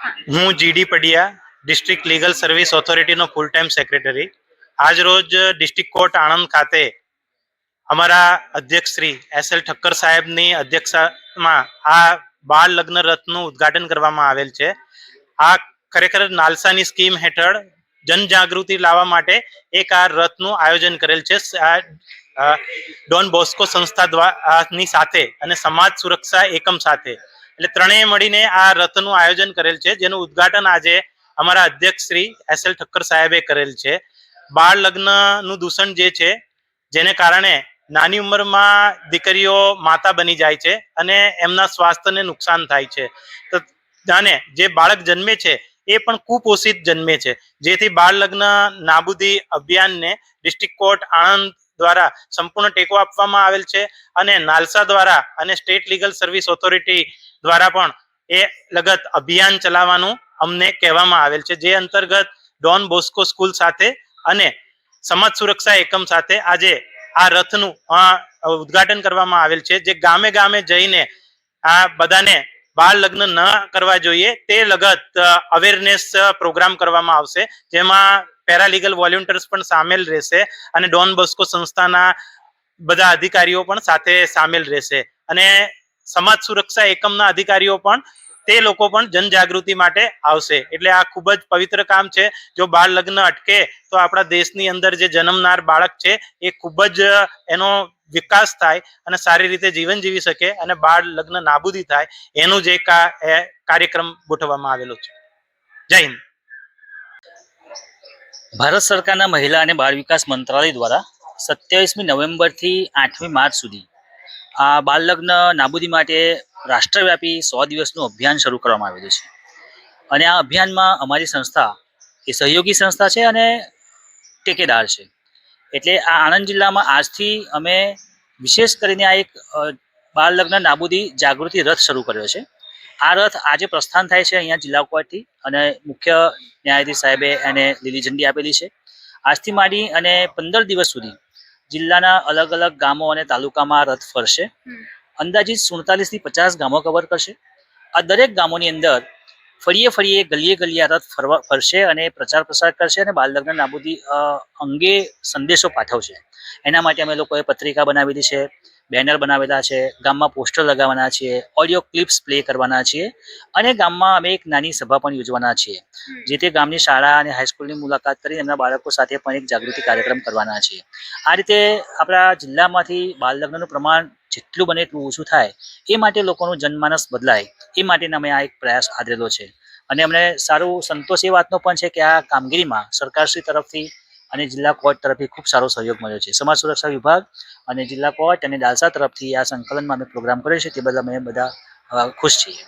હું GD Padiya, district legal service ઓથોરિટીનો full time secretary. આજ રોજ ડિસ્ટ્રિક્ટ કોર્ટ આણંદ ખાતે અમારા અધ્યક્ષ શ્રી SL ઠક્કર સાહેબની અધ્યક્ષતામાં આ બાળ લગ્ન રથનું ઉદ્ઘાટન કરવામાં આવેલ છે. આ ખરેખર નાલસાની સ્કીમ હેઠળ જનજાગૃતિ લાવવા માટે એક આ રથનું આયોજન કરેલ છે. ડોન બોસ્કો સંસ્થા દ્વારાની સાથે અને સમાજ સુરક્ષા એકમ સાથે, એટલે ત્રણેય મળીને આ રથનું આયોજન કરેલ છે, જેનું ઉદ્ઘાટન આજે અમારા અધ્યક્ષ શ્રી SL ઠક્કર સાહેબે કરેલ છે. બાળ લગ્નનું દૂષણ જે છે, જેને કારણે નાની ઉંમરમાં દીકરીઓ માતા બની જાય છે અને એમના સ્વાસ્થ્યને નુકસાન થાય છે. તો અને જે બાળક જન્મે છે એ પણ કુપોષિત જન્મે છે, જેથી બાળ લગ્ન નાબૂદી અભિયાનને ડિસ્ટ્રિક્ટ કોર્ટ આણંદ દ્વારા સંપૂર્ણ ટેકો આપવામાં આવેલ છે અને નાલસા દ્વારા અને સ્ટેટ લીગલ સર્વિસ ઓથોરિટી દ્વારા પણ એ લગત અભિયાન ચલાવવાનું અમને કહેવામાં આવેલ છે, જે અંતર્ગત ડોન બોસ્કો સ્કૂલ સાથે અને સમાજ સુરક્ષા એકમ સાથે આજે આ રથનું ઉદ્ઘાટન કરવામાં આવેલ છે, જે ગામે ગામે જઈને આ બધાને બાળ લગ્ન ન કરવા જોઈએ તે લગત અવેરનેસ પ્રોગ્રામ કરવામાં આવશે, જેમાં પેરાલીગલ વોલેન્ટિયર્સ પણ સામેલ રહેશે અને ડોન બોસ્કો સંસ્થાના બધા અધિકારીઓ પણ સાથે સામેલ રહેશે અને સમાજ સુરક્ષા એકમના અધિકારીઓ પણ તે લોકો પણ જનજાગૃતિ માટે આવશે. એટલે આ ખૂબ જ પવિત્ર કામ છે. જો બાળ લગ્ન અટકે તો આપણા દેશની અંદર જે જન્મનાર બાળક છે એ ખૂબ જ એનો વિકાસ થાય અને સારી રીતે જીવન જીવી શકે અને બાળ લગ્ન નાબૂદી થાય, એનું જ એક કાર્યક્રમ ગોઠવવામાં આવેલો છે. જય હિન્દ. ભારત સરકારના મહિલા અને બાળ વિકાસ મંત્રાલય દ્વારા 27મી નવેમ્બરથી 8મી માર્ચ સુધી આ બાળ લગ્ન નાબૂદી માટે રાષ્ટ્રવ્યાપી 100 દિવસનું અભિયાન શરૂ કરવામાં આવેલું છે. અને આ અભિયાનમાં અમારી સંસ્થા એ સહયોગી સંસ્થા છે અને ટેકેદાર છે. એટલે આ આણંદ જિલ્લામાં આજથી અમે વિશેષ કરીને આ એક બાળ લગ્ન નાબૂદી જાગૃતિ રથ શરૂ કર્યો છે. આ રથ આજે પ્રસ્થાન થાય છે અહીંયા જિલ્લા કોર્ટથી અને મુખ્ય ન્યાયાધીશ સાહેબે એને લીલી ઝંડી આપેલી છે. આજથી માંડી અને 15 દિવસ સુધી જિલ્લાના અલગ અલગ ગામો અને તાલુકામાં રથ ફરશે. અંદાજિત 47 થી 50 ગામો કવર કરશે. આ દરેક ગામોની અંદર ફળીએ ગલીએ ગલીએ રથ ફરશે અને પ્રચાર પ્રસાર કરશે અને બાળ લગ્ન નાબૂદી અંગે સંદેશો પાઠવશે. એના માટે અમે લોકોએ પત્રિકા બનાવેલી છે, બેનર બનાવેલા છે, ગામમાં પોસ્ટર લગાવવાના છીએ, ઓડિયો ક્લિપ્સ પ્લે કરવાના છીએ અને ગામમાં અમે એક નાની સભા પણ યોજવાના છીએ, જે તે ગામની શાળા અને હાઈસ્કૂલની મુલાકાત કરીને એમના બાળકો સાથે પણ એક જાગૃતિ કાર્યક્રમ કરવાના છીએ. આ રીતે આપણા જિલ્લામાંથી બાળ લગ્નનું પ્રમાણ જેટલું બને એટલું ઓછું થાય એ માટે લોકોનું જનમાનસ બદલાય એ માટેના અમે આ એક પ્રયાસ આદરેલો છે. અને અમને સારું સંતોષ એ વાતનો પણ છે કે આ કામગીરીમાં સરકારશ્રી તરફથી અને જિલ્લા કોર્ટ તરફથી ખૂબ સારો સહયોગ મળ્યો છે. સમાજ સુરક્ષા વિભાગ અને જિલ્લા કોર્ટ અને નાલસા તરફથી આ સંકલનમાં અમે પ્રોગ્રામ કર્યો છે, તે બદલ અમે બધા ખુશ છીએ.